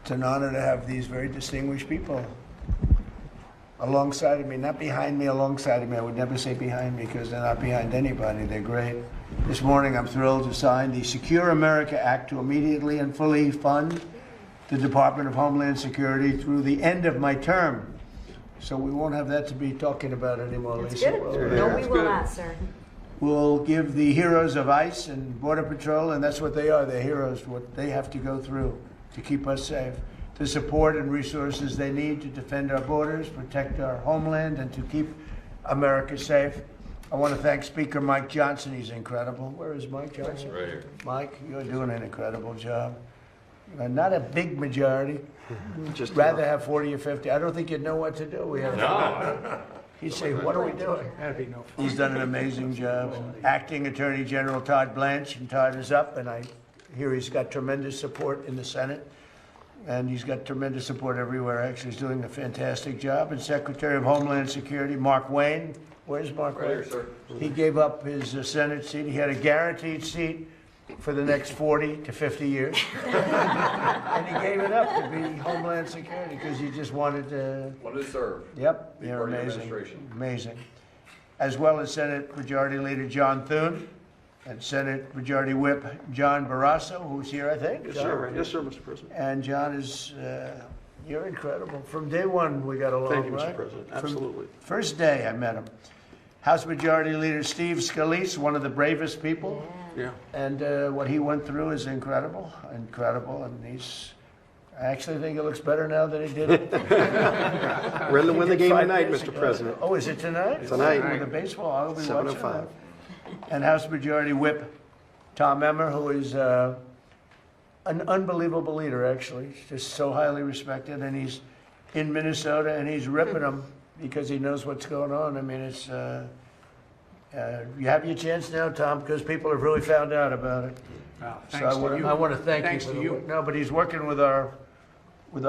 It's an honor to have these very distinguished people alongside of me, not behind me, alongside of me. I would never say behind me because they're not behind anybody. They're great. This morning I'm thrilled to sign the Secure America Act to immediately and fully fund the Department of Homeland Security through the end of my term. So we won't have that to be talking about anymore, That's Lisa. good. No, we will not, sir. We'll give the heroes of ICE and Border Patrol, and that's what they are, they're heroes, what they have to go through to keep us safe, the support and resources they need to defend our borders, protect our homeland, and to keep America safe. I want to thank Speaker Mike Johnson. He's incredible. Where is Mike Johnson? Right here. Mike, you're doing an incredible job. Not a big majority. Just Rather have 40 or 50. I don't think you'd know what to do. We have No. He'd say, what are we doing? That'd be no fun. He's done an amazing job. Acting Attorney General Todd Blanche, and Todd is up, and I hear he's got tremendous support in the Senate, and he's got tremendous support everywhere. Actually, he's doing a fantastic job. And Secretary of Homeland Security, Mark Wayne. Where's Mark Wayne? Right here, sir. He gave up his Senate seat. He had a guaranteed seat for the next 40 to 50 years. And he gave it up to be Homeland Security because he just wanted to. Wanted to serve. Yep, Be you're part of your amazing. administration. Amazing. As well as Senate Majority Leader John Thune and Senate Majority Whip John Barrasso, who's here, I think. Yes, John? sir. Yes, sir, Mr. President. And John is, you're incredible. From day one, we got along, Thank you, Mr. right? President. From Absolutely. first day I met him. House Majority Leader Steve Scalise, one of the bravest people. Yeah. And what he went through is incredible, and he's, I actually think it looks better now than he did. We're going to win the game 5 tonight, years Mr. ago. President. Oh, is it tonight? Tonight. With the baseball, I'll be watching 7:05. that. And House Majority Whip Tom Emmer, who is an unbelievable leader, actually. He's just so highly respected, and he's in Minnesota, and he's ripping them because he knows what's going on. I mean, it's you have your chance now, Tom, because people have really found out about it. Wow, So thanks to you. I want to thank Thanks you for to the you. work. No, but he's working with our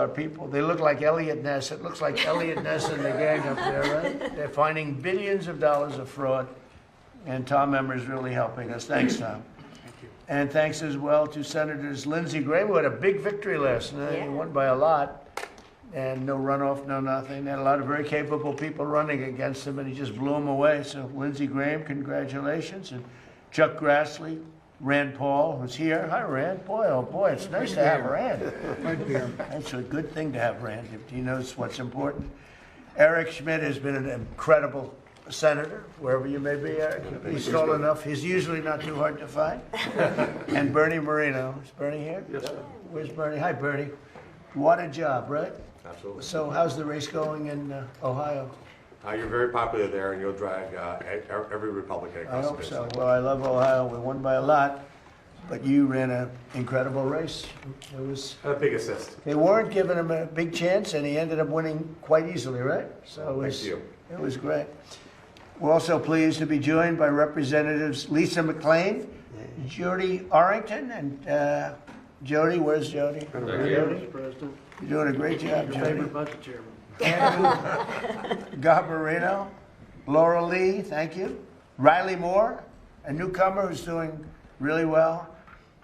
people. They look like Elliot Ness. It looks like Elliot Ness and the gang up there, right? They're finding billions of dollars of fraud, and Tom Emmer is really helping us. Thanks, Tom. Thank you. And thanks as well to Senators Lindsey Graham, who had a big victory last night. Yeah. He won by a lot, and no runoff, no nothing. They had a lot of very capable people running against him, and he just blew them away. So Lindsey Graham, congratulations. And Chuck Grassley, Rand Paul, who's here. Hi, Rand. Boy, oh boy, it's nice to have Rand. It's a good thing to have Rand if he knows what's important. Eric Schmidt has been an incredible senator, wherever you may be, Eric. He's tall enough. He's usually not too hard to find. And Bernie Moreno. Is Bernie here? Yes, sir. Where's Bernie? Hi, Bernie. What a job, right? Absolutely. So how's the race going in Ohio? You're very popular there, and you'll drag every Republican I across the hope finish so. line. Well, I love Ohio. We won by a lot, but you ran an incredible race. It was. A big assist. They weren't giving him a big chance, and he ended up winning quite easily, right? So it was, Thank you. It was great. We're also pleased to be joined by Representatives Lisa McClain, Jody Arrington, and Jody. Where's Jody? Jody? President. You're doing a great job, Jody. Favorite budget chairman. Andrew Garbarino, Laura Lee, thank you. Riley Moore, a newcomer who's doing really well.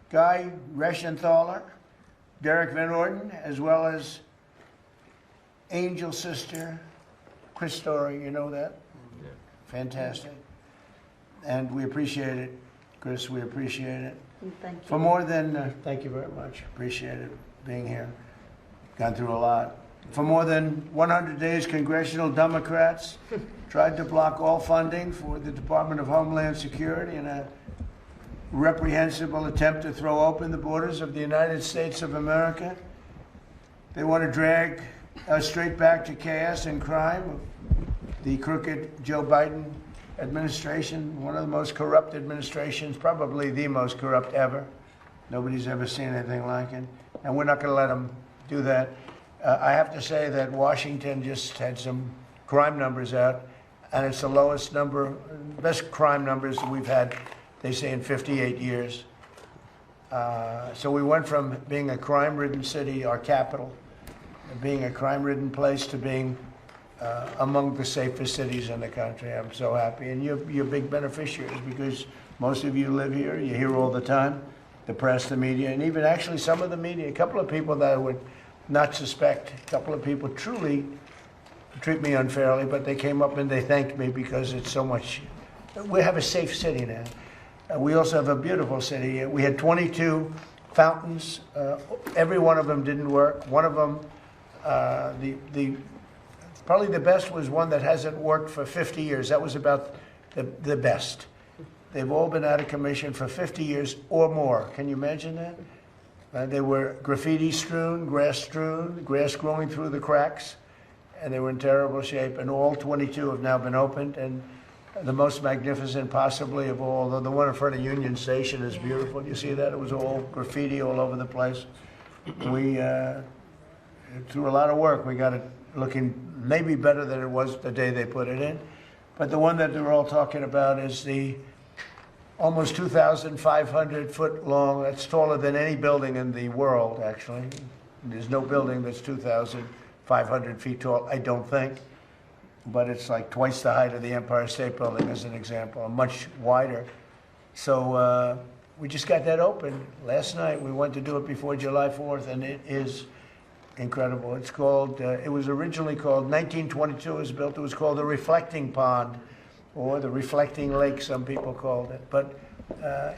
Guy Reschenthaler, Derek Van Orden, as well as Angel Sister Chris Story, you know that? Yeah. Fantastic. And we appreciate it, Chris, we appreciate it. Thank you. For more than, thank you very much, appreciate it, being here. Gone through a lot. For more than 100 days, congressional Democrats tried to block all funding for the Department of Homeland Security in a reprehensible attempt to throw open the borders of the United States of America. They want to drag us straight back to chaos and crime. The crooked Joe Biden administration, one of the most corrupt administrations, probably the most corrupt ever. Nobody's ever seen anything like it. And we're not going to let them do that. I have to say that Washington just had some crime numbers out, and it's the lowest number, best crime numbers that we've had, they say, in 58 years. So we went from being a crime-ridden city, our capital, being a crime-ridden place, to being among the safest cities in the country. I'm so happy. And you're big beneficiaries because most of you live here. You're here all the time, the press, the media, and even actually some of the media. A couple of people that not suspect. A couple of people truly treat me unfairly, but they came up and they thanked me because it's so much. We have a safe city now. We also have a beautiful city. We had 22 fountains. Every one of them didn't work. One of them, probably the best was one that hasn't worked for 50 years. That was about the best. They've all been out of commission for 50 years or more. Can you imagine that? They were graffiti strewn, grass growing through the cracks, and they were in terrible shape. And all 22 have now been opened, and the most magnificent possibly of all, the one in front of Union Station is beautiful. You see that? It was all graffiti all over the place. We, through a lot of work, we got it looking maybe better than it was the day they put it in. But the one that they're all talking about is the almost 2,500 foot long, that's taller than any building in the world, actually. There's no building that's 2,500 feet tall, I don't think. But it's like twice the height of the Empire State Building, as an example, and much wider. So we just got that open last night. We went to do it before July 4th, and it is incredible. It's called, it was originally called, 1922 it was built, it was called the Reflecting Pond, or the Reflecting Lake, some people called it. But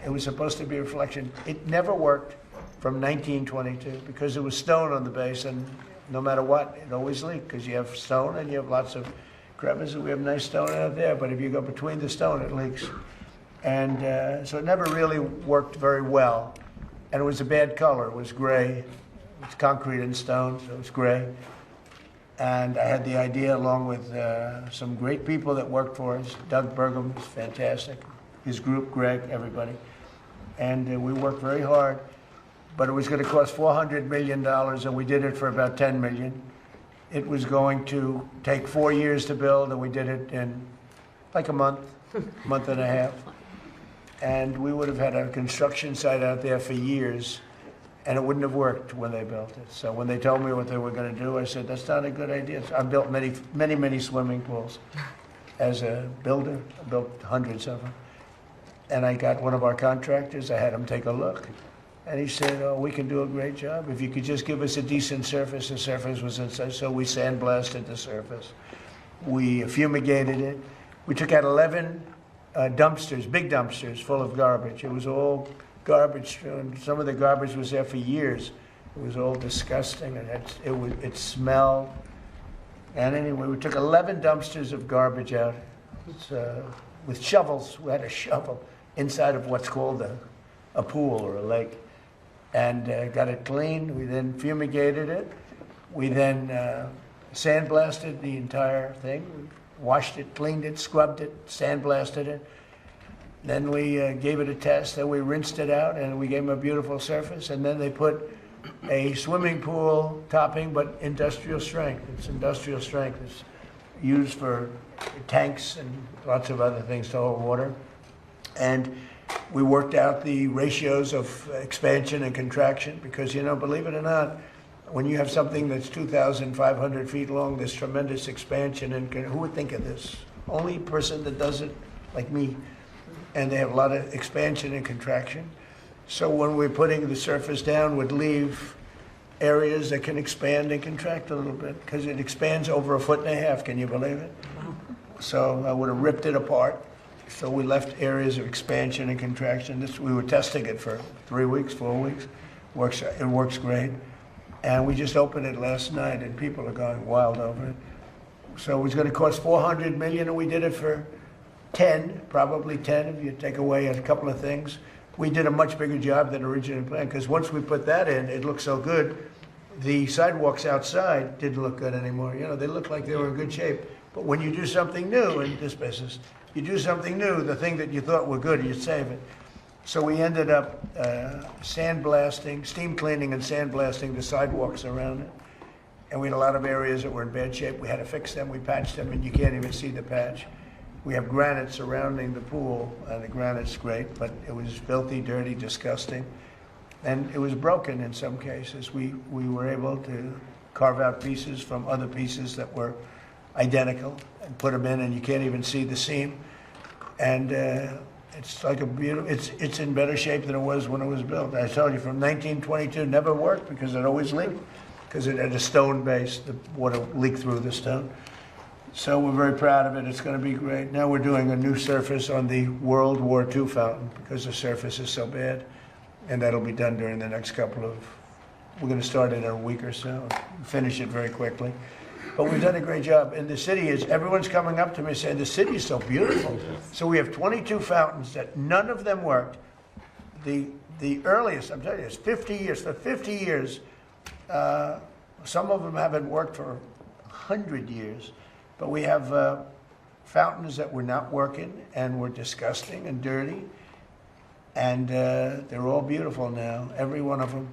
it was supposed to be a reflection. It never worked from 1922 because there was stone on the base, and no matter what, it always leaked because you have stone and you have lots of crevices. We have nice stone out there, but if you go between the stone, it leaks. And so it never really worked very well. And it was a bad color. It was gray. It's concrete and stone, so it's gray. And I had the idea, along with some great people that worked for us. Doug Burgum was fantastic. His group, Greg, everybody. And we worked very hard. But it was going to cost $400 million, and we did it for about $10 million. It was going to take 4 years to build, and we did it in like a month and a half. And we would have had a construction site out there for years, and it wouldn't have worked when they built it. So when they told me what they were going to do, I said, that's not a good idea. So I built many swimming pools as a builder. I built hundreds of them. And I got one of our contractors, I had him take a look. And he said, oh, we can do a great job. If you could just give us a decent surface. The surface was inside, so we sandblasted the surface. We fumigated it. We took out 11 dumpsters, big dumpsters, full of garbage. It was all garbage strewn. Some of the garbage was there for years. It was all disgusting, and it smelled. And anyway, we took 11 dumpsters of garbage out. With shovels. We had a shovel inside of what's called a pool or a lake. And got it clean. We then fumigated it. We then sandblasted the entire thing. We washed it, cleaned it, scrubbed it, sandblasted it. Then we gave it a test. Then we rinsed it out, and we gave them a beautiful surface. And then they put a swimming pool topping, but industrial strength. It's industrial strength. It's used for tanks and lots of other things to hold water. And we worked out the ratios of expansion and contraction because, believe it or not, when you have something that's 2,500 feet long, there's tremendous expansion. And who would think of this? Only person that does it, like me. And they have a lot of expansion and contraction. So when we're putting the surface down, would leave areas that can expand and contract a little bit because it expands over 1.5 feet. Can you believe it? So I would have ripped it apart. So we left areas of expansion and contraction. We were testing it for 3 weeks, 4 weeks. It works great. And we just opened it last night, and people are going wild over it. So it was going to cost $400 million, and we did it for 10, probably 10, if you take away a couple of things. We did a much bigger job than originally planned, because once we put that in, it looked so good. The sidewalks outside didn't look good anymore. They looked like they were in good shape. But when you do something new in this business, you do something new, the thing that you thought were good, you save it. So we ended up sandblasting, steam cleaning and sandblasting the sidewalks around it. And we had a lot of areas that were in bad shape. We had to fix them, we patched them, and you can't even see the patch. We have granite surrounding the pool, and the granite's great, but it was filthy, dirty, disgusting. And it was broken in some cases. We were able to carve out pieces from other pieces that were identical and put them in, and you can't even see the seam. And it's like it's in better shape than it was when it was built. I told you, from 1922, never worked because it always leaked. because it had a stone base, the water leaked through the stone. So we're very proud of it. It's going to be great. Now we're doing a new surface on the World War II fountain because the surface is so bad. And that'll be done during the next we're going to start it in a week or so, finish it very quickly. But we've done a great job. And the city everyone's coming up to me saying, the city is so beautiful. So we have 22 fountains that none of them worked. The earliest, I'm telling you, is 50 years. For 50 years, some of them haven't worked for 100 years. But we have fountains that were not working and were disgusting and dirty. And they're all beautiful now, every one of them.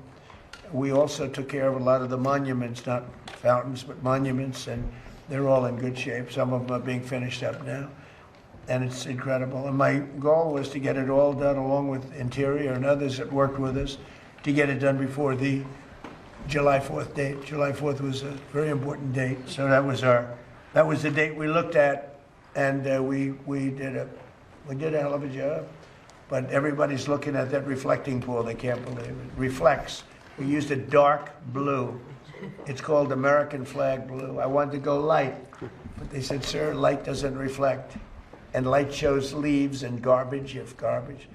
We also took care of a lot of the monuments, not fountains, but monuments, and they're all in good shape. Some of them are being finished up now, and it's incredible. And my goal was to get it all done along with Interior and others that worked with us to get it done before the July 4th date. July 4th was a very important date, so that was the date we looked at, and we did a hell of a job. But everybody's looking at that reflecting pool. They can't believe it. Reflects. We used a dark blue. It's called American flag blue. I wanted to go light, but they said, sir, light doesn't reflect. And light shows leaves and garbage, if garbage.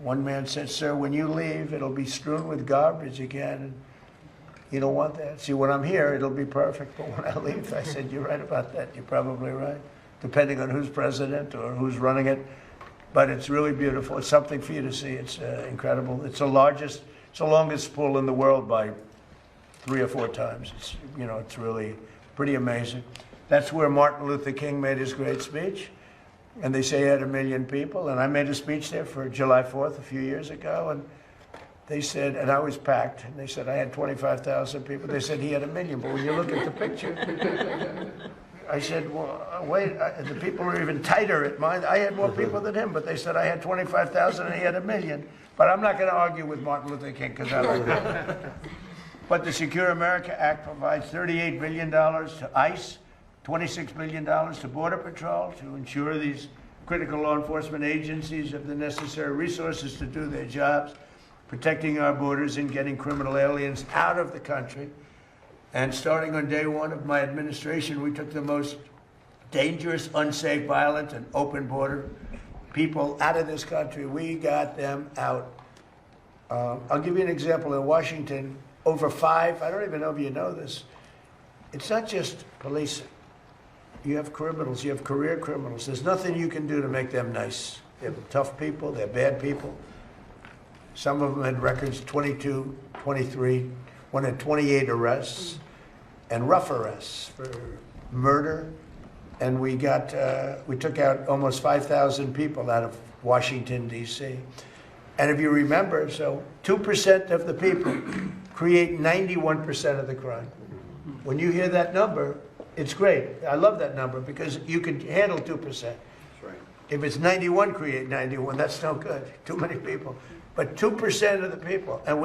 One man said, sir, when you leave, it'll be strewn with garbage again. And you don't want that. See, when I'm here, it'll be perfect. But when I leave, I said, you're right about that. You're probably right, depending on who's president or who's running it. But it's really beautiful. It's something for you to see. It's incredible. It's the longest pool in the world by 3 or 4 times. It's really pretty amazing. That's where Martin Luther King made his great speech. And they say he had 1 million people. And I made a speech there for July 4th a few years ago. And they said, and I was packed. And they said I had 25,000 people. They said he had 1 million. But when you look at the picture, I said, well, wait, the people are even tighter at mine. I had more people than him, but they said I had 25,000 and he had 1 million. But I'm not going to argue with Martin Luther King because I like that. But the Secure America Act provides $38 billion to ICE, $26 billion to Border Patrol to ensure these critical law enforcement agencies have the necessary resources to do their jobs, protecting our borders and getting criminal aliens out of the country. And starting on day 1 of my administration, we took the most dangerous, unsafe, violent, and open border people out of this country. We got them out. I'll give you an example. In Washington, over 5, I don't even know if you know this, it's not just policing. You have criminals, you have career criminals. There's nothing you can do to make them nice. They're tough people, they're bad people. Some of them had records, 22, 23, one had 28 arrests and rough arrests for murder. And we took out almost 5,000 people out of Washington, D.C. And if you remember, so 2% of the people create 91% of the crime. When you hear that number, it's great. I love that number because you can handle 2%. That's right. If it's 91, create 91. That's no good. Too many people. But 2% of the people, and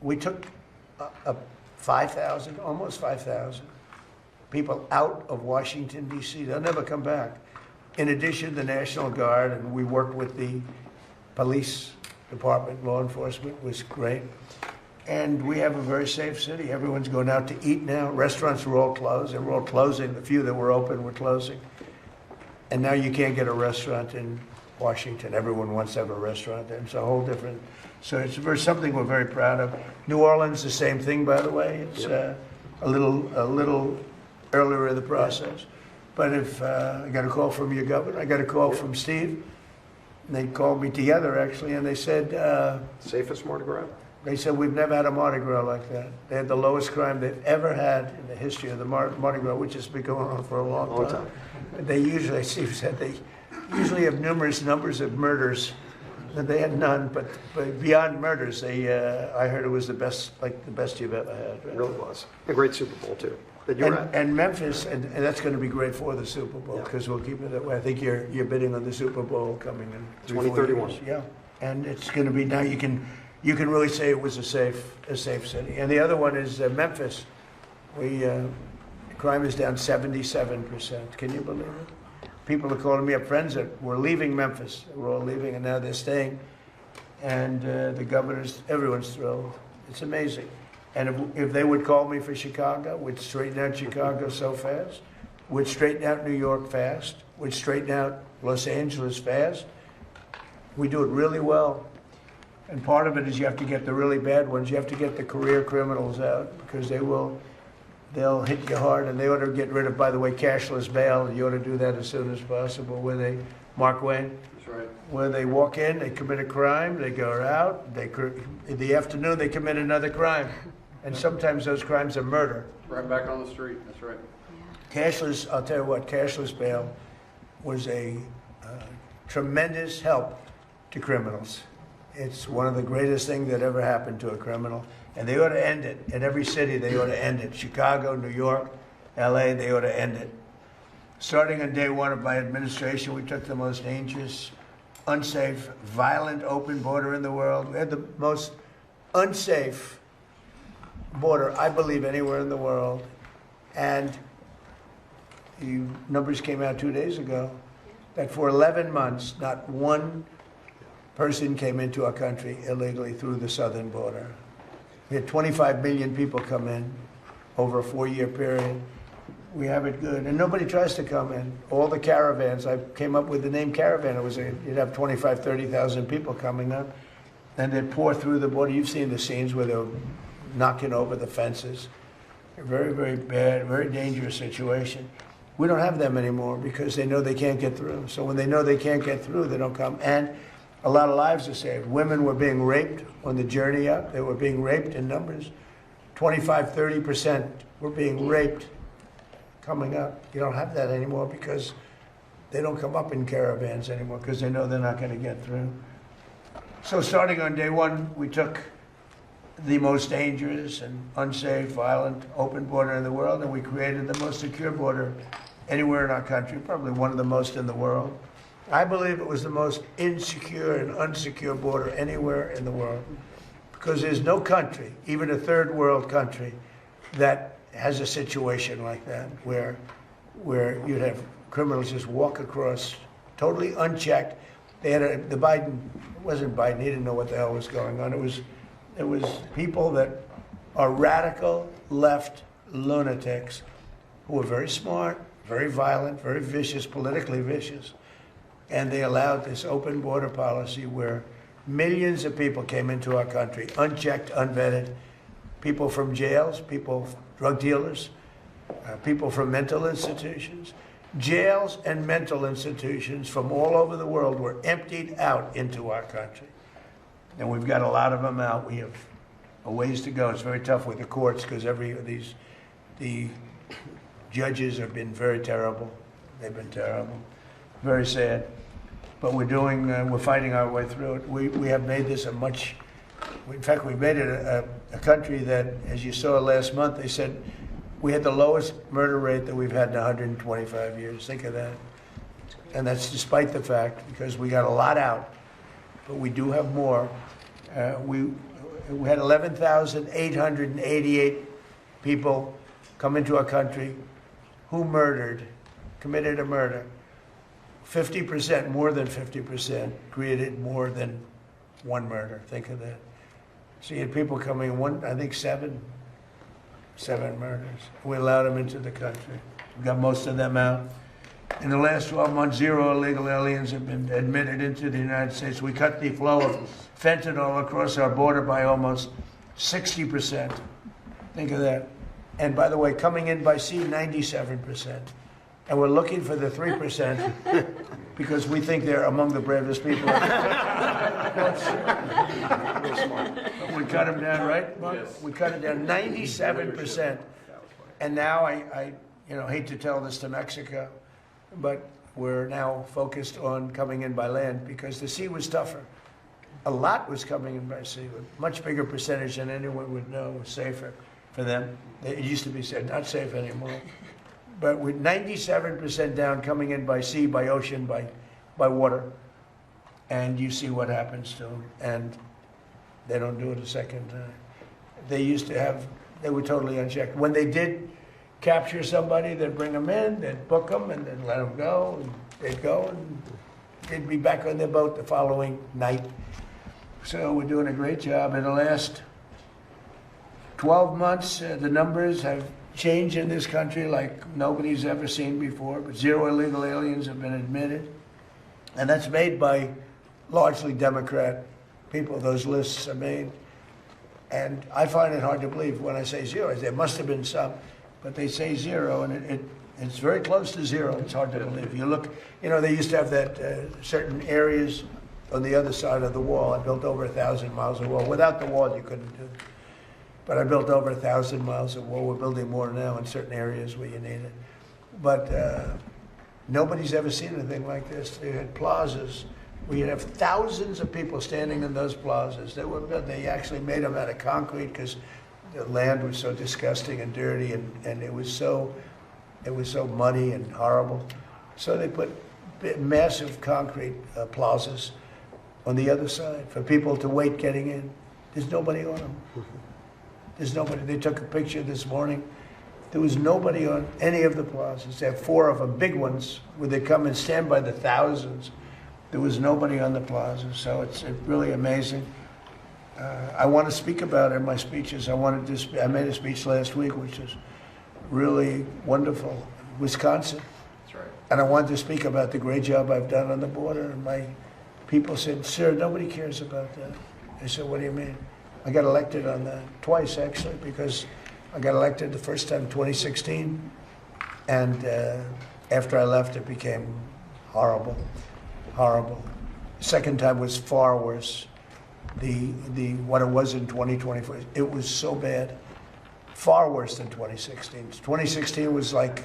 we took 5,000, almost 5,000 people out of Washington, D.C. They'll never come back. In addition, the National Guard, and we worked with the police department, law enforcement was great. And we have a very safe city. Everyone's going out to eat now. Restaurants were all closed. They were all closing. The few that were open were closing. And now you can't get a restaurant in Washington. Everyone wants to have a restaurant there. It's a whole different, so it's something we're very proud of. New Orleans, the same thing, by the way. It's a little earlier in the process. But if I got a call from your governor, I got a call from Steve. And they called me together, actually, and they said... Safest Mardi Gras? They said, we've never had a Mardi Gras like that. They had the lowest crime they've ever had in the history of the Mardi Gras, which has been going on for a long time. They usually, Steve said, they usually have numerous numbers of murders. They had none, but beyond murders, I heard it was the best you've ever had. Right? It really was. A great Super Bowl, too. That you're at. And Memphis, and that's going to be great for the Super Bowl, because we'll keep it that way. I think you're bidding on the Super Bowl coming in 2031. Yeah, and it's going to be, now you can really say it was a safe city. And the other one is Memphis. Crime is down 77%. Can you believe it? People are calling me up, friends that were leaving Memphis. They were all leaving, and now they're staying. And the governor's, everyone's thrilled. It's amazing. And if they would call me for Chicago, we'd straighten out Chicago so fast. We'd straighten out New York fast. We'd straighten out Los Angeles fast. We do it really well. And part of it is you have to get the really bad ones. You have to get the career criminals out because they'll hit you hard, and they ought to get rid of, by the way, cashless bail. You ought to do that as soon as possible. Mark Wayne? That's right. Where they walk in, they commit a crime, they go out, in the afternoon they commit another crime. And sometimes those crimes are murder. Right back on the street, that's right. Cashless, I'll tell you what, cashless bail was a tremendous help to criminals. It's one of the greatest things that ever happened to a criminal. And they ought to end it. In every city, they ought to end it. Chicago, New York, LA, they ought to end it. Starting on day one of my administration, we took the most dangerous, unsafe, violent open border in the world. We had the most unsafe border, I believe, anywhere in the world. And the numbers came out 2 days ago that for 11 months, not one person came into our country illegally through the southern border. We had 25 million people come in over a 4-year period. We have it good. And nobody tries to come in. All the caravans, I came up with the name caravan. You'd have 25, 30,000 people coming up. And they'd pour through the border. You've seen the scenes where they're knocking over the fences. A very, very bad, very dangerous situation. We don't have them anymore because they know they can't get through. So when they know they can't get through, they don't come. And a lot of lives are saved. Women were being raped on the journey up. They were being raped in numbers. 25, 30% were being raped coming up. You don't have that anymore because they don't come up in caravans anymore because they know they're not going to get through. So starting on day one, we took the most dangerous and unsafe, violent, open border in the world, and we created the most secure border anywhere in our country, probably one of the most in the world. I believe it was the most insecure and unsecure border anywhere in the world because there's no country, even a third world country, that has a situation like that where you'd have criminals just walk across totally unchecked. They had it wasn't Biden, he didn't know what the hell was going on. It was people that are radical left lunatics who were very smart, very violent, very vicious, politically vicious. And they allowed this open border policy where millions of people came into our country, unchecked, unvetted, people from jails, drug dealers, people from mental institutions. Jails and mental institutions from all over the world were emptied out into our country. And we've got a lot of them out. We have a ways to go. It's very tough with the courts because the judges have been very terrible. They've been terrible. Very sad. But we're fighting our way through it. We have made this in fact, we've made it a country that, as you saw last month, they said we had the lowest murder rate that we've had in 125 years. Think of that. And that's despite the fact, because we got a lot out, but we do have more. We had 11,888 people come into our country who committed a murder. 50%, more than 50%, created more than one murder. Think of that. So you had people coming, I think seven murders. We allowed them into the country. We got most of them out. In the last 12 months, 0 illegal aliens have been admitted into the United States. We cut the flow of fentanyl across our border by almost 60%. Think of that. And by the way, coming in by sea, 97%. And we're looking for the 3% because we think they're among the bravest people. We cut them down, right, Mark? Yes. We cut it down 97%. And now I hate to tell this to Mexico, but we're now focused on coming in by land because the sea was tougher. A lot was coming in by sea, a much bigger percentage than anyone would know was safer for them. It used to be said not safe anymore. But with 97% down coming in by sea, by ocean, by water, and you see what happens to them, and they don't do it a second time. They were totally unchecked. When they did capture somebody, they'd bring them in, they'd book them, and then let them go, and they'd go, and they'd be back on their boat the following night. So we're doing a great job. In the last 12 months, the numbers have changed in this country like nobody's ever seen before, but 0 illegal aliens have been admitted. And that's made by largely Democrat people. Those lists are made. And I find it hard to believe when I say 0. There must have been some, but they say 0, and it's very close to 0. It's hard to believe. You look, they used to have that certain areas on the other side of the wall. I built over 1,000 miles of wall. Without the wall, you couldn't do it. But I built over 1,000 miles of wall. We're building more now in certain areas where you need it. But nobody's ever seen anything like this. They had plazas where you'd have thousands of people standing in those plazas. They actually made them out of concrete because the land was so disgusting and dirty, and it was so muddy and horrible. So they put massive concrete plazas on the other side for people to wait getting in. There's nobody on them. There's nobody. They took a picture this morning. There was nobody on any of the plazas. They have 4 of them, big ones, where they come and stand by the thousands. There was nobody on the plaza, so it's really amazing. I want to speak about it in my speeches. I made a speech last week, which is really wonderful. Wisconsin. That's right. And I wanted to speak about the great job I've done on the border. And my people said, "Sir, nobody cares about that." I said, "What do you mean?" I got elected on that twice, actually, because I got elected the first time in 2016, and after I left, it became horrible, horrible. Second time was far worse. What it was in 2024, it was so bad, far worse than 2016. 2016 was like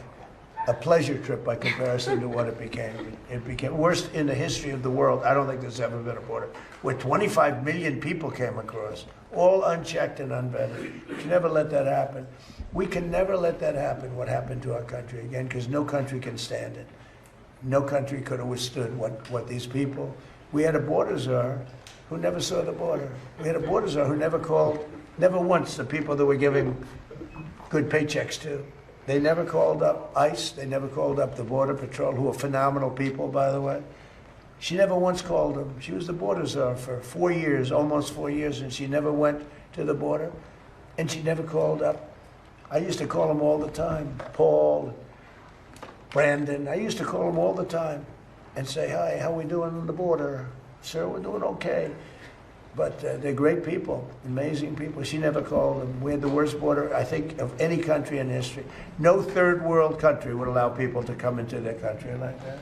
a pleasure trip by comparison to what it became. It became worst in the history of the world. I don't think there's ever been a border where 25 million people came across, all unchecked and unvetted. You can never let that happen. We can never let that happen, what happened to our country again, because no country can stand it. No country could have withstood what these people. We had a border czar who never saw the border. We had a border czar who never called, never once, the people that were giving good paychecks to. They never called up ICE. They never called up the Border Patrol, who are phenomenal people, by the way. She never once called them. She was the border czar for 4 years, almost 4 years, and she never went to the border, and she never called up. I used to call them all the time, Paul, Brandon. I used to call them all the time and say, "Hi, how we doing on the border?" "Sir, we're doing okay." But they're great people, amazing people. She never called them. We had the worst border, I think, of any country in history. No third world country would allow people to come into their country like that.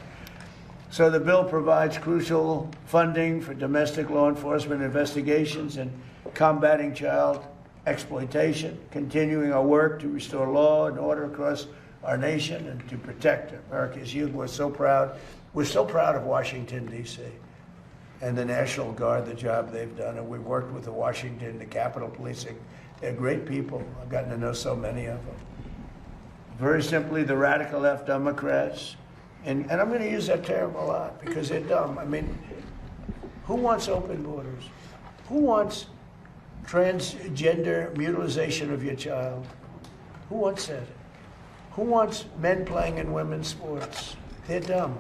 So the bill provides crucial funding for domestic law enforcement investigations and combating child exploitation, continuing our work to restore law and order across our nation and to protect America's youth. We're so proud. We're so proud of Washington, D.C. and the National Guard, the job they've done. And we've worked with the Washington, the Capitol Policing. They're great people. I've gotten to know so many of them. Very simply, the radical left Democrats, and I'm going to use that term a lot because they're dumb. I mean, who wants open borders? Who wants transgender mutilization of your child? Who wants that? Who wants men playing in women's sports? They're dumb.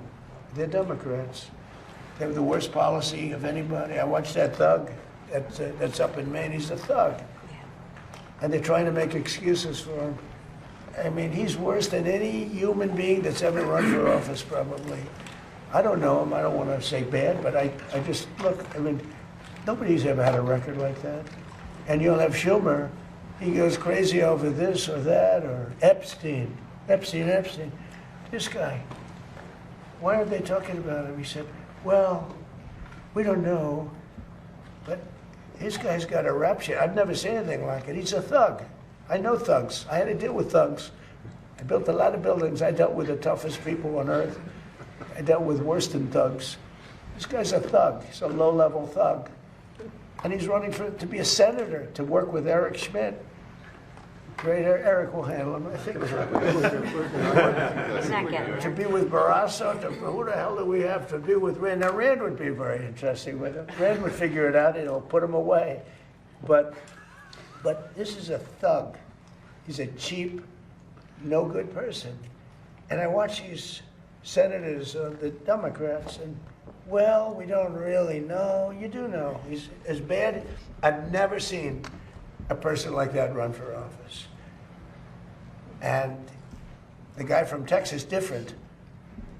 They're Democrats. They have the worst policy of anybody. I watched that thug that's up in Maine. He's a thug. And they're trying to make excuses for him. I mean, he's worse than any human being that's ever run for office, probably. I don't know him. I don't want to say bad, but I just, look, I mean, nobody's ever had a record like that. And you'll have Schumer. He goes crazy over this or that, or Epstein. This guy. Why aren't they talking about him? He said, well, we don't know, but this guy's got a rap sheet. I've never seen anything like it. He's a thug. I know thugs. I had to deal with thugs. I built a lot of buildings. I dealt with the toughest people on earth. I dealt with worse than thugs. This guy's a thug. He's a low-level thug. And he's running to be a senator, to work with Eric Schmidt. Great, Eric will handle him, I think. He's not getting To there. be with Barrasso, who the hell do we have to be with Rand? Now, Rand would be very interesting with him. Rand would figure it out, and he'll put him away. But this is a thug. He's a cheap, no good person. And I watch these senators, the Democrats, and, well, we don't really know. You do know. He's as bad. I've never seen a person like that run for office. And the guy from Texas, different,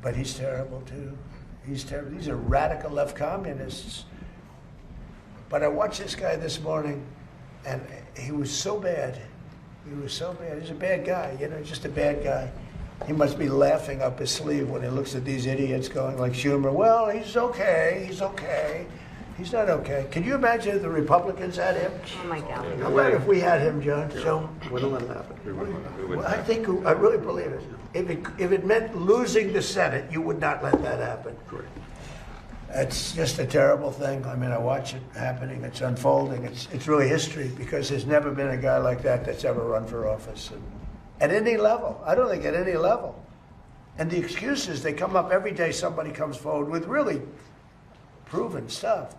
but he's terrible too. He's terrible. These are radical left communists. But I watched this guy this morning, and he was so bad. He was so bad. He's a bad guy, you know, just a bad guy. He must be laughing up his sleeve when he looks at these idiots going like Schumer, well, he's okay, he's okay. He's not okay. Can you imagine if the Republicans had him? Oh my God. How about if we had him, John? So, Wouldn't let it happen. well, I really believe it. If it meant losing the Senate, you would not let that happen. Correct. It's just a terrible thing. I mean, I watch it happening. It's unfolding. It's really history because there's never been a guy like that that's ever run for office. And at any level. I don't think at any level. And the excuses, they come up every day. Somebody comes forward with really proven stuff.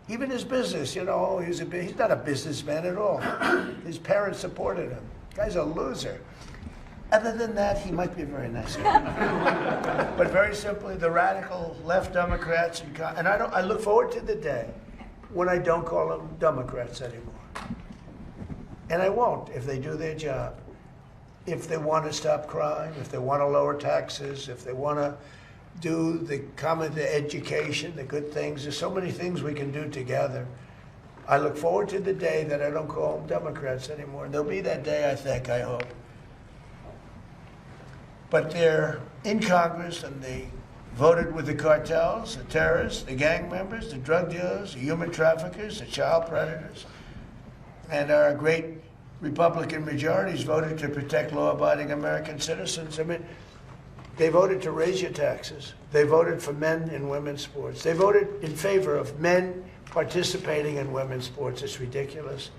Even his business, you know, he's not a businessman at all. His parents supported him. Guy's a loser. Other than that, he might be a very nice guy. But very simply, the radical left Democrats, and I look forward to the day when I don't call them Democrats anymore. And I won't if they do their job. If they want to stop crime, if they want to lower taxes, if they want to do the common education, the good things. There's so many things we can do together. I look forward to the day that I don't call them Democrats anymore. And there'll be that day, I think, I hope. But they're in Congress and they voted with the cartels, the terrorists, the gang members, the drug dealers, the human traffickers, the child predators. And our great Republican majorities voted to protect law-abiding American citizens. I mean, they voted to raise your taxes. They voted for men and women's sports. They voted in favor of men participating in women's sports. It's ridiculous.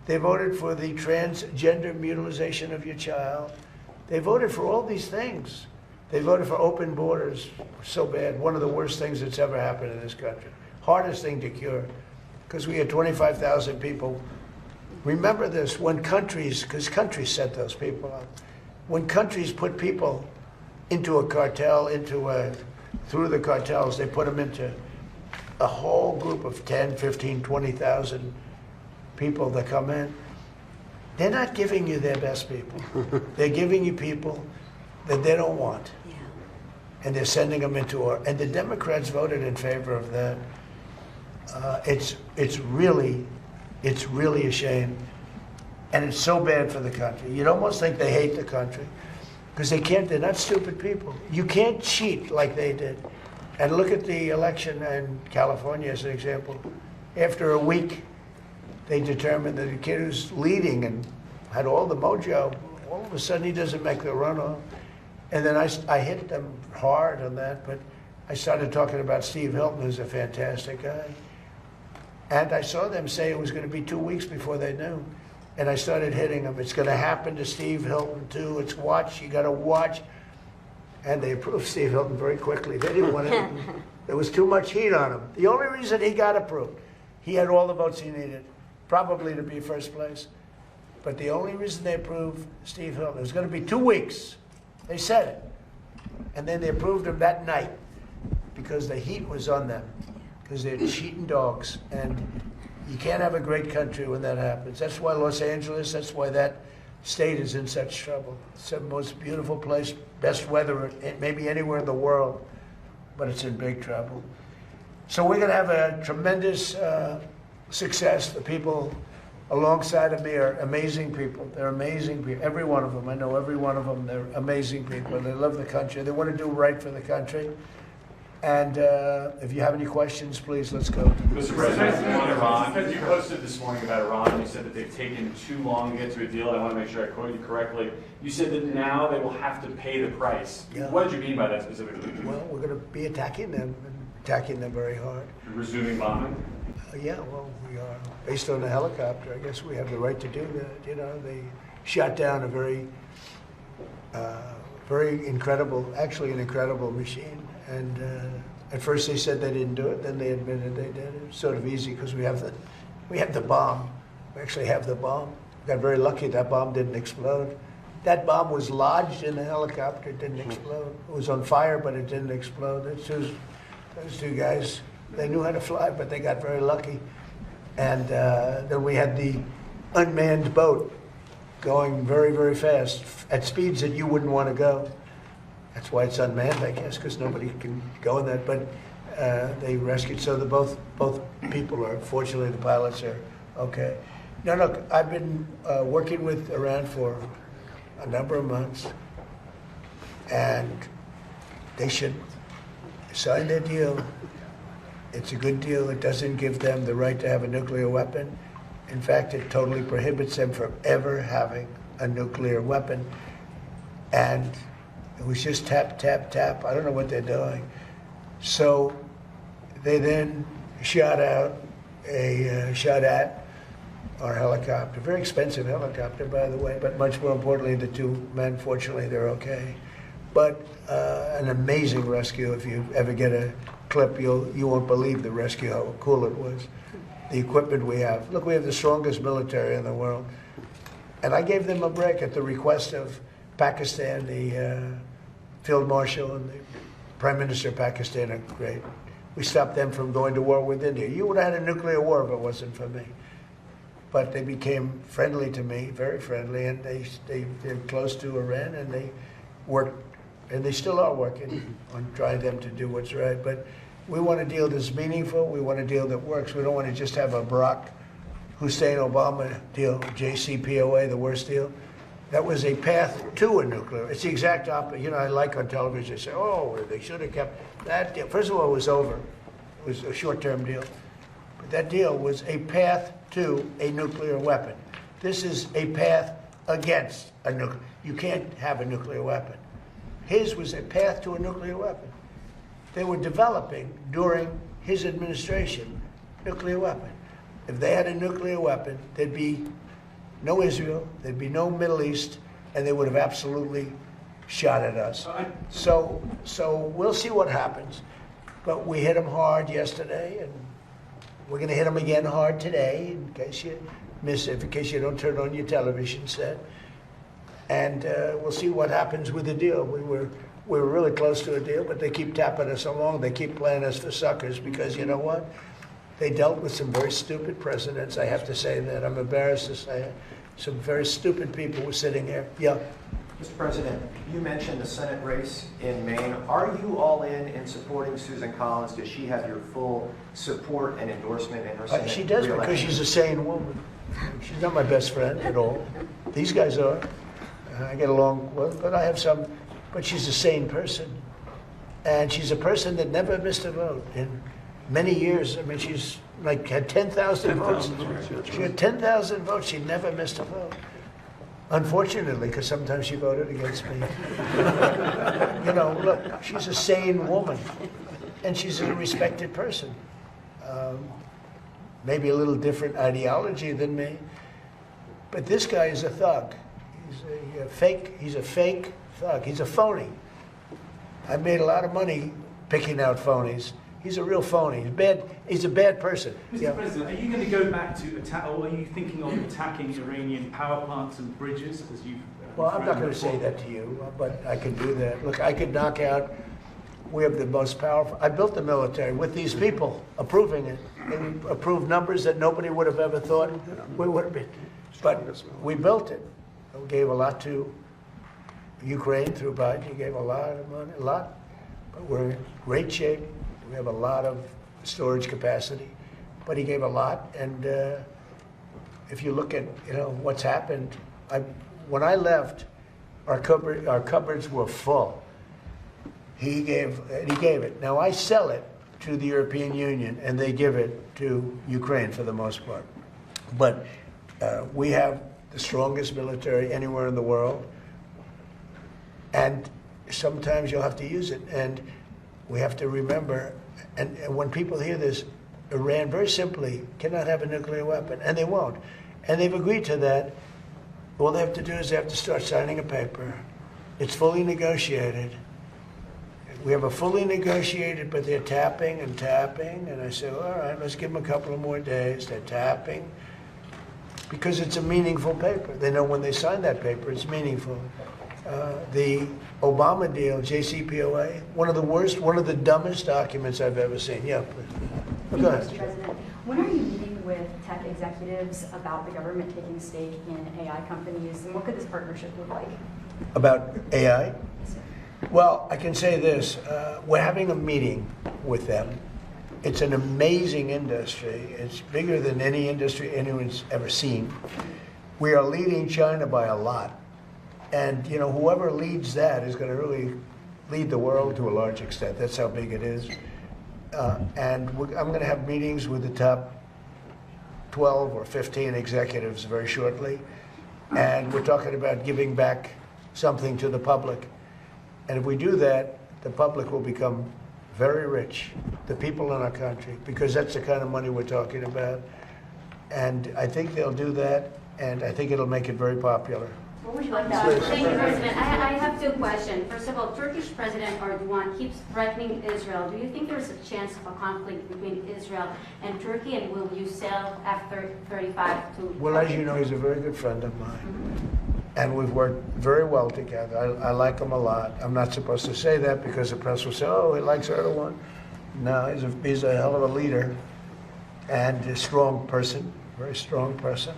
They voted for the transgender mutilization of your child. They voted for all these things. They voted for open borders. So bad. One of the worst things that's ever happened in this country. Hardest thing to cure. Because we had 25,000 people. Remember this, when countries, because countries set those people up, when countries put people into a cartel, through the cartels, they put them into a whole group of 10, 15, 20,000 people that come in. They're not giving you their best people. They're giving you people that they don't want. Yeah. And they're sending them into war. And the Democrats voted in favor of that. It's really a shame. And it's so bad for the country. You'd almost think they hate the country. Because they're not stupid people. You can't cheat like they did. And look at the election in California as an example. After a week, they determined that the kid who's leading and had all the mojo, all of a sudden he doesn't make the runoff. And then I hit them hard on that, but I started talking about Steve Hilton, who's a fantastic guy. And I saw them say it was going to be 2 weeks before they knew. And I started hitting them. It's going to happen to Steve Hilton too. It's watch, you got to watch. And they approved Steve Hilton very quickly. They didn't want it. There was too much heat on him. The only reason he got approved, he had all the votes he needed, probably to be first place. But the only reason they approved Steve Hilton, it was going to be 2 weeks. They said it. And then they approved him that night because the heat was on them, because they're cheating dogs. And you can't have a great country when that happens. That's why Los Angeles, that's why that state is in such trouble. It's the most beautiful place, best weather maybe anywhere in the world, but it's in big trouble. So we're going to have a tremendous success. The people alongside of me are amazing people. They're amazing people. Every one of them. I know every one of them. They're amazing people. They love the country. They want to do right for the country. And if you have any questions, please, let's go. Mr. President, on Iran, you posted this morning about Iran. You said that they've taken too long to get to a deal. I want to make sure I quote you correctly. You said that now they will have to pay the price. Yeah. What did you mean by that specifically? Well, we're going to be attacking them very hard. Resuming bombing? Yeah, well, we are. Based on the helicopter, I guess we have the right to do that. You know, they shot down a very incredible, actually an incredible machine. And at first they said they didn't do it, then they admitted they did it. It's sort of easy because we have the bomb. We actually have the bomb. We got very lucky that bomb didn't explode. That bomb was lodged in the helicopter, it didn't explode. It was on fire, but it didn't explode. Those two guys, they knew how to fly, but they got very lucky. And then we had the unmanned boat going very, very fast at speeds that you wouldn't want to go. That's why it's unmanned, I guess, because nobody can go in that. But they rescued, so both people are, fortunately, the pilots are okay. Now, look, I've been working with Iran for a number of months, and they should sign their deal. It's a good deal. It doesn't give them the right to have a nuclear weapon. In fact, it totally prohibits them from ever having a nuclear weapon. And it was just tap, tap, tap. I don't know what they're doing. So they then shot at our helicopter. Very expensive helicopter, by the way, but much more importantly, the two men, fortunately, they're okay. But an amazing rescue. If you ever get a clip, you won't believe the rescue, how cool it was. The equipment we have. Look, we have the strongest military in the world. And I gave them a break at the request of Pakistan. The Field Marshal and the Prime Minister of Pakistan are great. We stopped them from going to war with India. You would have had a nuclear war if it wasn't for me. But they became friendly to me, very friendly, and they're close to Iran, and they worked, and they still are working on trying them to do what's right. But we want a deal that's meaningful. We want a deal that works. We don't want to just have a Barack Hussein Obama deal, JCPOA, the worst deal. That was a path to a nuclear. It's the exact opposite. You know, I like on television, they say, oh, they should have kept that deal. First of all, it was over. It was a short-term deal. But that deal was a path to a nuclear weapon. This is a path against a nuclear. You can't have a nuclear weapon. His was a path to a nuclear weapon. They were developing, during his administration, nuclear weapon. If they had a nuclear weapon, there'd be no Israel, there'd be no Middle East, and they would have absolutely shot at us. So we'll see what happens. But we hit them hard yesterday, and we're going to hit them again hard today, in case you miss it, in case you don't turn on your television set. And we'll see what happens with the deal. We were really close to a deal, but they keep tapping us along. They keep playing us for suckers because, you know what? They dealt with some very stupid presidents. I have to say that. I'm embarrassed to say it. Some very stupid people were sitting here. Yeah. Mr. President, you mentioned the Senate race in Maine. Are you all in supporting Susan Collins? Does she have your full support and endorsement in her Senate She does re-election? because she's a sane woman. She's not my best friend at all. These guys are. I get along well, but I have some. But she's a sane person. And she's a person that never missed a vote in many years. I mean, she's like had 10,000 votes. She had 10,000 votes. She never missed a vote. Unfortunately, because sometimes she voted against me. You know, look, she's a sane woman. And she's a respected person. Maybe a little different ideology than me. But this guy is a thug. He's a fake thug. He's a phony. I made a lot of money picking out phonies. He's a real phony. He's a bad person. Mr. President, are you going to go back to attack, or are you thinking of attacking Iranian power plants and bridges as you've? Well, I'm not going to say that to you, but I can do that. Look, I could knock out. We have the most powerful. I built the military with these people approving it. They approved numbers that nobody would have ever thought we would have been. But we built it. We gave a lot to Ukraine through Biden. He gave a lot of money, a lot. But we're in great shape. We have a lot of storage capacity. But he gave a lot. And if you look at what's happened, when I left, our cupboards were full. He gave it. Now I sell it to the European Union, and they give it to Ukraine for the most part. But we have the strongest military anywhere in the world, and sometimes you'll have to use it. And we have to remember, and when people hear this, Iran very simply cannot have a nuclear weapon, and they won't. And they've agreed to that. All they have to do is they have to start signing a paper. It's fully negotiated. We have a fully negotiated, but they're tapping and tapping. And I say, all right, let's give them a couple of more days. They're tapping because it's a meaningful paper. They know when they sign that paper, it's meaningful. The Obama deal, JCPOA, one of the worst, one of the dumbest documents I've ever seen. Yeah, please. Go ahead. Mr. President, when are you meeting with tech executives about the government taking a stake in AI companies, and what could this partnership look like? About AI? Well, I can say this. We're having a meeting with them. It's an amazing industry. It's bigger than any industry anyone's ever seen. We are leading China by a lot. And, you know, whoever leads that is going to really lead the world to a large extent. That's how big it is. I'm going to have meetings with the top 12 or 15 executives very shortly. And we're talking about giving back something to the public. And if we do that, the public will become very rich, the people in our country, because that's the kind of money we're talking about. And I think they'll do that, and I think it'll make it very popular. What would you like to Thank you, President. I have two questions. First of all, Turkish President Erdogan keeps threatening Israel. Do you think there is a chance of a conflict between Israel and Turkey, and will you sell F-35 to Well, as you know, he's a very good friend of mine. And we've worked very well together. I like him a lot. I'm not supposed to say that because the press will say, oh, he likes Erdogan. No, he's a hell of a leader and a strong person, very strong person.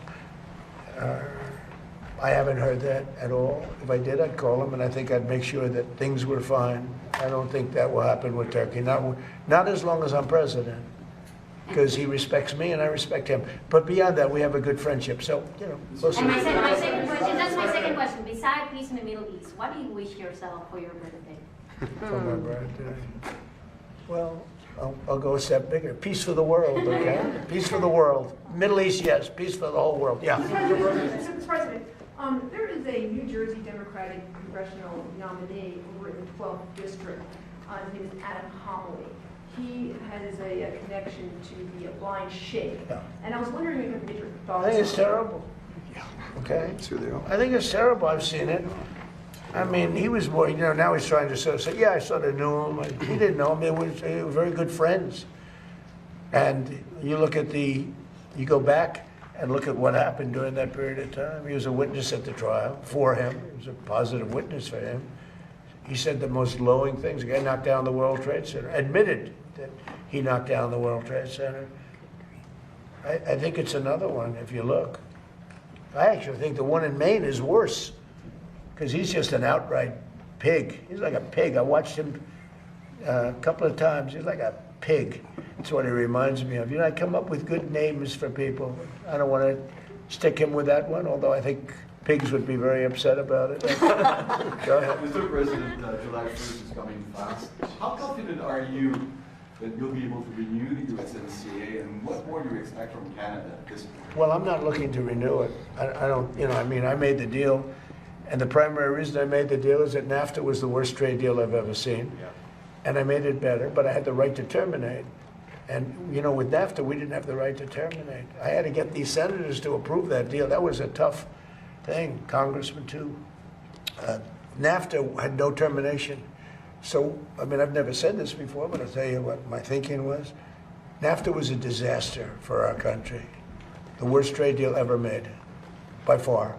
I haven't heard that at all. If I did, I'd call him, and I think I'd make sure that things were fine. I don't think that will happen with Turkey, not as long as I'm president, because he respects me and I respect him. But beyond that, we have a good friendship. So, you know, we'll see. And my second question, that's my second question. Besides peace in the Middle East, what do you wish yourself for your birthday? For my birthday. Well, I'll go a step bigger. Peace for the world, okay? Peace for the world. Middle East, yes. Peace for the whole world. Yeah. Mr. President, there is a New Jersey Democratic congressional nominee over in the 12th district. His name is Adam Homily. He has a connection to the blind sheikh. Yeah. And I was wondering if you could get your thoughts I think it's on that. terrible. Okay? I think it's terrible. I've seen it. I mean, he was more, you know, now he's trying to sort of say, yeah, I sort of knew him. He didn't know him. They were very good friends. And you look at you go back and look at what happened during that period of time. He was a witness at the trial for him. He was a positive witness for him. He said the most glowing things. The guy knocked down the World Trade Center, admitted that he knocked down the World Trade Center. I think it's another one, if you look. I actually think the one in Maine is worse, because he's just an outright pig. He's like a pig. I watched him a couple of times. He's like a pig. That's what he reminds me of. You know, I come up with good names for people. I don't want to stick him with that one, although I think pigs would be very upset about it. Go ahead. Mr. President, July 1st is coming fast. How confident are you that you'll be able to renew the USMCA, and what more do you expect from Canada at this point? Well, I'm not looking to renew it. I don't, you know, I mean, I made the deal, and the primary reason I made the deal is that NAFTA was the worst trade deal I've ever seen. Yeah. And I made it better, but I had the right to terminate. And, you know, with NAFTA, we didn't have the right to terminate. I had to get these senators to approve that deal. That was a tough thing, congressman too. NAFTA had no termination. So, I mean, I've never said this before, but I'll tell you what my thinking was. NAFTA was a disaster for our country. The worst trade deal ever made, by far.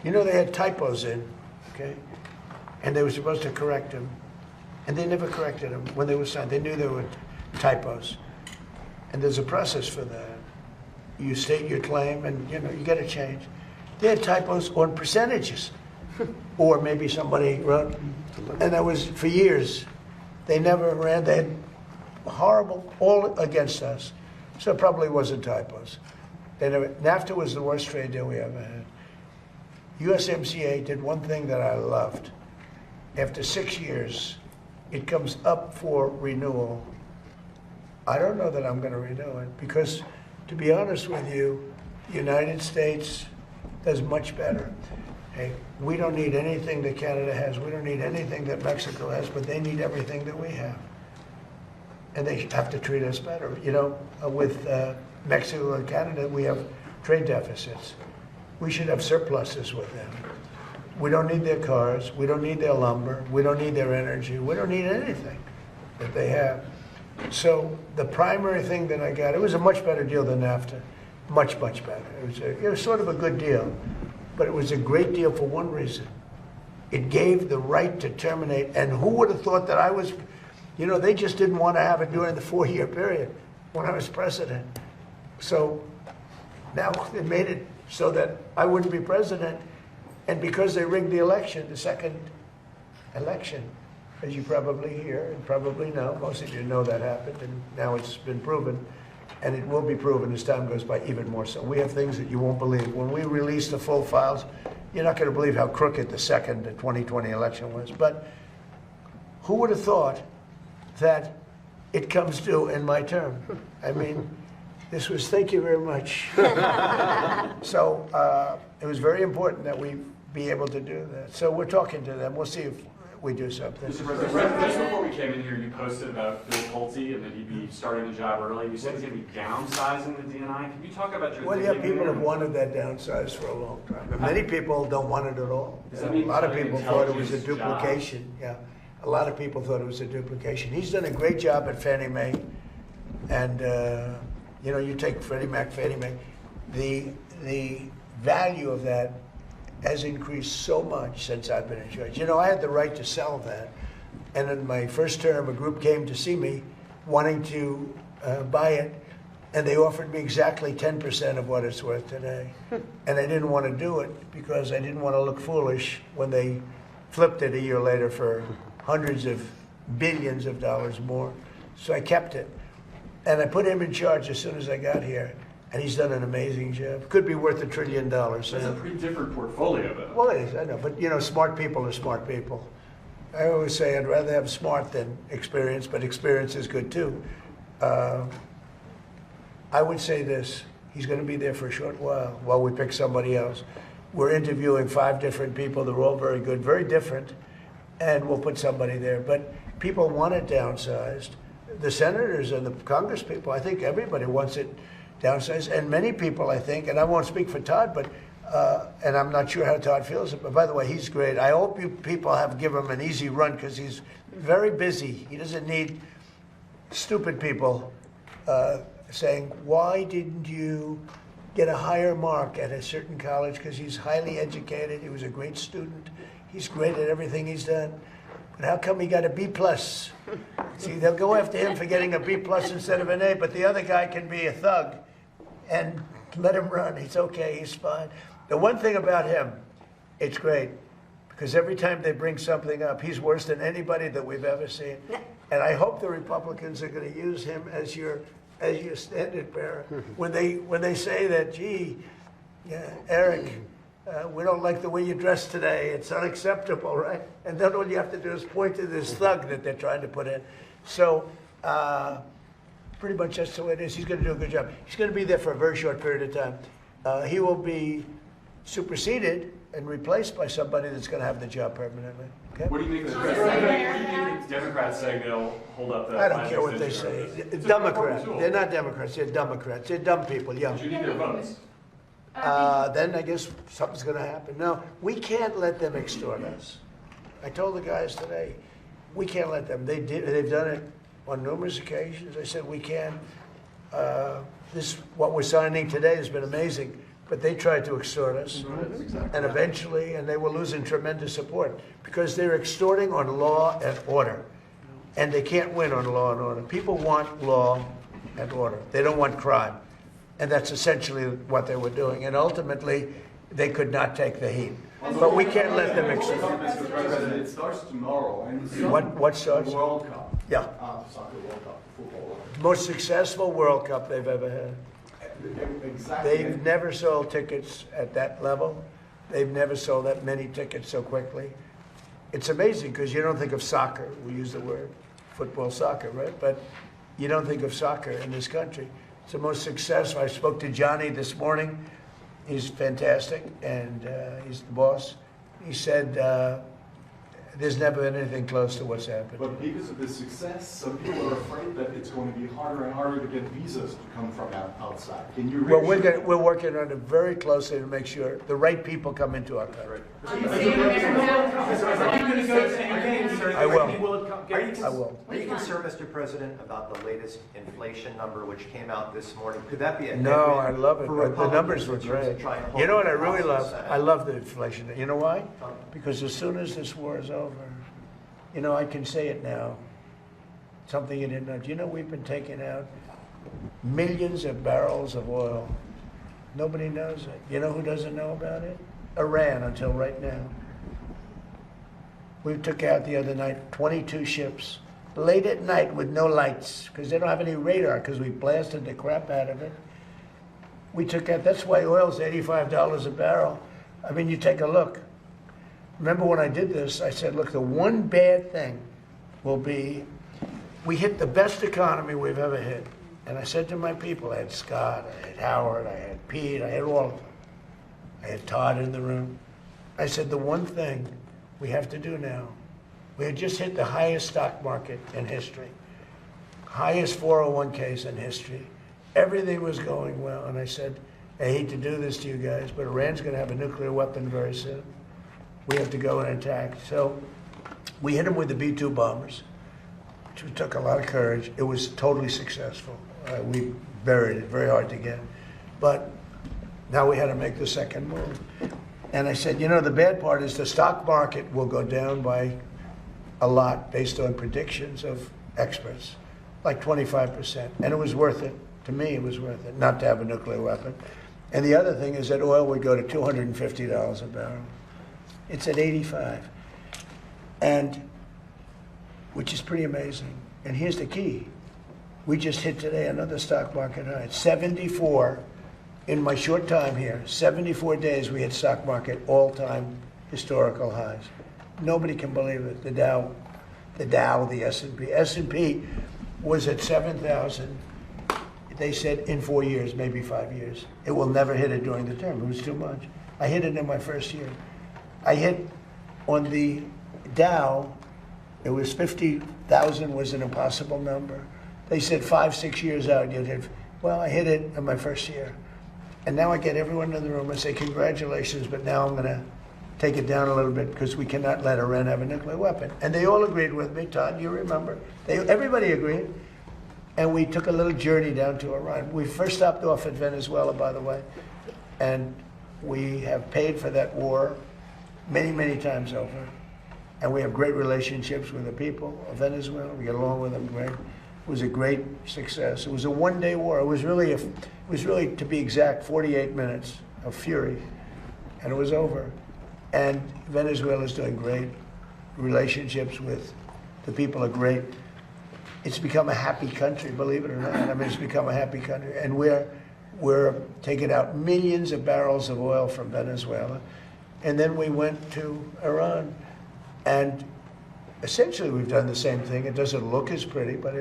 You know, they had typos in, okay? And they were supposed to correct them. And they never corrected them when they were signed. They knew there were typos. And there's a process for that. You state your claim and, you know, you get a change. They had typos on percentages. Or maybe somebody wrote, and that was for years. They never ran, they had horrible, all against us. So it probably wasn't typos. NAFTA was the worst trade deal we ever had. USMCA did one thing that I loved. After 6 years, it comes up for renewal. I don't know that I'm going to renew it because, to be honest with you, the United States does much better. Hey, we don't need anything that Canada has. We don't need anything that Mexico has, but they need everything that we have. And they have to treat us better. You know, with Mexico and Canada, we have trade deficits. We should have surpluses with them. We don't need their cars. We don't need their lumber. We don't need their energy. We don't need anything that they have. So the primary thing that I got, it was a much better deal than NAFTA. Much, much better. It was sort of a good deal. But it was a great deal for one reason. It gave the right to terminate. And who would have thought that I was, you know, they just didn't want to have it during the 4-year period when I was president. So now they made it so that I wouldn't be president. And because they rigged the election, the second election, as you probably hear and probably know, most of you know that happened, and now it's been proven, and it will be proven as time goes by even more so. We have things that you won't believe. When we release the full files, you're not going to believe how crooked the 2020 election was. But who would have thought that it comes due in my term? I mean, this was, thank you very much. So it was very important that we be able to do that. So we're talking to them. We'll see if we do something. Mr. President, just before we came in here, you posted about Bill Pulte and that he'd be starting the job early. You said he's going to be downsizing the DNI. Can you talk about your Well, yeah, thinking people there? have wanted that downsized for a long time. But many people don't want it at all. Does that A mean lot of cutting people thought it was a intelligence jobs? duplication. Yeah, a lot of people thought it was a duplication. He's done a great job at Fannie Mae, and you know, you take Freddie Mac, Fannie Mae, the value of that has increased so much since I've been in charge. You know, I had the right to sell that, and in my first term, a group came to see me wanting to buy it, and they offered me exactly 10% of what it's worth today. And I didn't want to do it because I didn't want to look foolish when they flipped it a year later for hundreds of billions of dollars more. So I kept it. And I put him in charge as soon as I got here, and he's done an amazing job. Could be worth $1 trillion. That's a pretty different portfolio, though. Well, it is, I know, but you know, smart people are smart people. I always say I'd rather have smart than experience, but experience is good too. I would say this, he's going to be there for a short while we pick somebody else. We're interviewing 5 different people. They're all very good, very different, and we'll put somebody there. But people want it downsized. The senators and the Congress people, I think everybody wants it downsized, and many people, I think, and I won't speak for Todd, but and I'm not sure how Todd feels, but by the way, he's great. I hope you people have given him an easy run because he's very busy. He doesn't need stupid people saying, why didn't you get a higher mark at a certain college? Because he's highly educated. He was a great student. He's great at everything he's done. But how come he got a B+? See, they'll go after him for getting a B+ instead of an A, but the other guy can be a thug and let him run. He's okay, he's fine. The one thing about him, it's great, because every time they bring something up, he's worse than anybody that we've ever seen. And I hope the Republicans are going to use him as your standard bearer. When they say that, gee, yeah, Eric, we don't like the way you dress today. It's unacceptable, right? And then all you have to do is point to this thug that they're trying to put in. So pretty much that's the way it is. He's going to do a good job. He's going to be there for a very short period of time. He will be superseded and replaced by somebody that's going to have the job permanently. Okay? What do you make of the president? Democrats saying they'll hold up the. I don't care what they say. Democrats. They're not Democrats. They're Democrats. They're dumb people, young. But you need their votes. Then I guess something's going to happen. No, we can't let them extort us. I told the guys today, we can't let them. They've done it on numerous occasions. I said we can. What we're signing today has been amazing, but they tried to extort us, and eventually, and they were losing tremendous support because they're extorting on law and order, and they can't win on law and order. People want law and order. They don't want crime. And that's essentially what they were doing. And ultimately, they could not take the heat. But we can't let them extort. Mr. President, it starts tomorrow. And What starts? The World Cup. Yeah. Soccer World Cup, football World Cup. Most successful World Cup they've ever had. Exactly. They've never sold tickets at that level. They've never sold that many tickets so quickly. It's amazing because you don't think of soccer. We use the word football, soccer, right? But you don't think of soccer in this country. It's the most successful. I spoke to Johnny this morning. He's fantastic, and he's the boss. He said there's never been anything close to what's happened. But because of the success, some people are afraid that it's going to be harder and harder to get visas to come from outside. Can you Well, reassure- we're working on it very closely to make sure the right people come into our country. Are you going to go to any games during I will. the World Cup games? I will. Are you concerned, Mr. President, about the latest inflation number which came out this morning? Could that be a No, headwind I love it. for The Republicans numbers were in terms of great. trying to hold You know what I the really House and the love? Senate? I love the inflation. You know why? Because as soon as this war is over, you know, I can say it now. Something you didn't know. Do you know we've been taking out millions of barrels of oil. Nobody knows it. You know who doesn't know about it? Iran, until right now. We took out the other night 22 ships, late at night with no lights, because they don't have any radar, because we blasted the crap out of it. We took out, that's why oil's $85 a barrel. I mean, you take a look. Remember when I did this, I said, look, the one bad thing will be, we hit the best economy we've ever hit. And I said to my people, I had Scott, I had Howard, I had Pete, I had all of them. I had Todd in the room. I said, the one thing we have to do now, we had just hit the highest stock market in history, highest 401ks in history. Everything was going well. And I said, I hate to do this to you guys, but Iran's going to have a nuclear weapon very soon. We have to go and attack. So we hit them with the B-2 bombers, which took a lot of courage. It was totally successful. We buried it, very hard to get. But now we had to make the second move. And I said, you know, the bad part is the stock market will go down by a lot based on predictions of experts, like 25%. And it was worth it. To me, it was worth it not to have a nuclear weapon. And the other thing is that oil would go to $250 a barrel. It's at 85, and which is pretty amazing. And here's the key. We just hit today another stock market high. 74, in my short time here, 74 days we hit stock market all-time historical highs. Nobody can believe it. The Dow, the S&P. S&P was at 7,000. They said in 4 years, maybe 5 years. It will never hit it during the term. It was too much. I hit it in my first year. I hit on the Dow, it was 50,000 was an impossible number. They said 5, 6 years out you'd hit. Well, I hit it in my first year. And now I get everyone in the room and say, congratulations, but now I'm going to take it down a little bit because we cannot let Iran have a nuclear weapon. And they all agreed with me, Todd, you remember. Everybody agreed. And we took a little journey down to Iran. We first stopped off at Venezuela, by the way. And we have paid for that war many, many times over. And we have great relationships with the people of Venezuela. We get along with them great. It was a great success. It was a one-day war. It was really, to be exact, 48 minutes of fury. And it was over. And Venezuela is doing great. Relationships with the people are great. It's become a happy country, believe it or not. I mean, it's become a happy country. And we're taking out millions of barrels of oil from Venezuela. And then we went to Iran. And essentially we've done the same thing. It doesn't look as pretty, but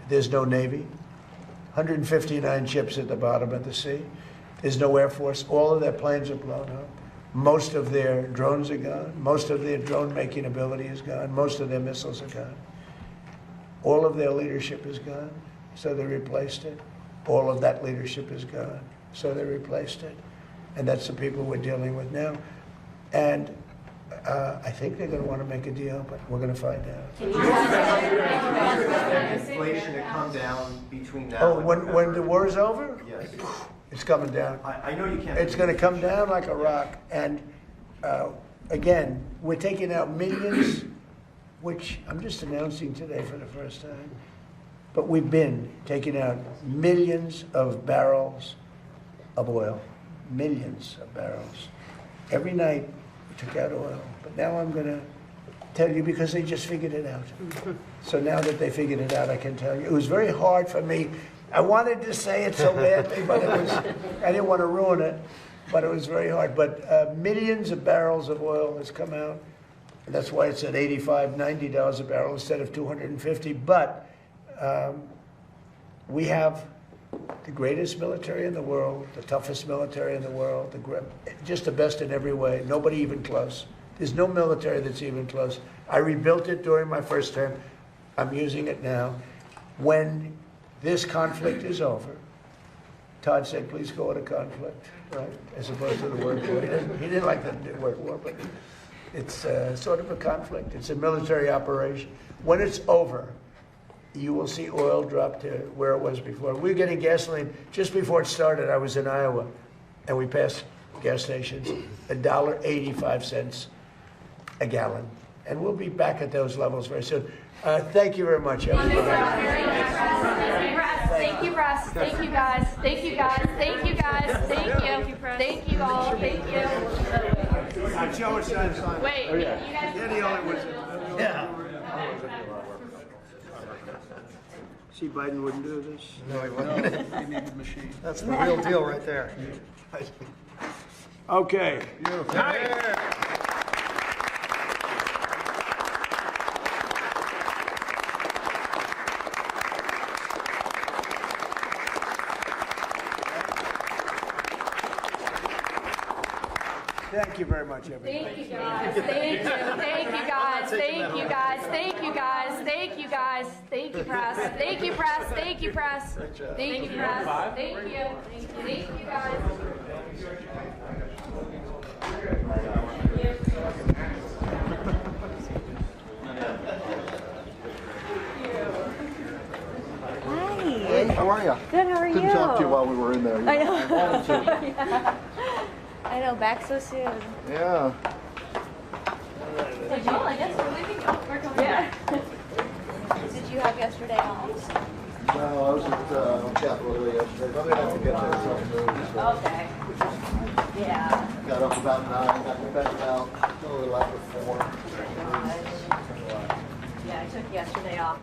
there's no Navy. 159 ships at the bottom of the sea. There's no Air Force. All of their planes are blown up. Most of their drones are gone. Most of their drone-making ability is gone. Most of their missiles are gone. All of their leadership is gone, so they replaced it. All of that leadership is gone, so they replaced it. And that's the people we're dealing with now. And I think they're going to want to make a deal, but we're going to find out. Inflation to come down between now Oh, and when the war is over? Yes. It's coming down. I know you can't. It's going to come down like a rock. And again, we're taking out millions, which I'm just announcing today for the first time. But we've been taking out millions of barrels of oil. Millions of barrels. Every night we took out oil. But now I'm going to tell you because they just figured it out. So now that they figured it out, I can tell you. It was very hard for me. I wanted to say it so badly, but I didn't want to ruin it. But it was very hard. But millions of barrels of oil has come out. And that's why it's at $85, $90 a barrel instead of $250. But we have the greatest military in the world, the toughest military in the world, just the best in every way. Nobody even close. There's no military that's even close. I rebuilt it during my first term. I'm using it now. When this conflict is over, Todd said, please call it a conflict, right? As opposed to the word war. He didn't like the word war, but it's sort of a conflict. It's a military operation. When it's over, you will see oil drop to where it was before. We were getting gasoline. Just before it started, I was in Iowa, and we passed gas stations, $1.85 a gallon. and we'll be back at those levels very soon. Thank you very much, everybody. Thank you, press. Thank you, guys. Thank you, guys. Thank you, guys. Thank you. Thank you all. Thank you. Joe was trying to sign. Wait, you guys. They're the only ones. Yeah. See, Biden wouldn't do this. No, he wouldn't. He needed machine. That's the real deal right there. Okay. Thank you very much, everybody. Thank you, guys. Thank you. Thank you, guys. Thank you, guys. Thank you, guys. Thank you, guys. Thank you, press. Thank you, press. Thank you, press. Thank you, press. Thank you. Thank you, guys. Hi. How are you? Good, how are you? Couldn't talk to you while we were in there. I know. Yeah. I know, back so soon. Yeah. Did you? I guess we're leaving. Oh, we're coming back. Did you have yesterday off? No, I was at Capitol Hill yesterday. Probably have to get there so Okay. Yeah. got up about 9, got to bed about a little after 4. Yeah, I took yesterday off.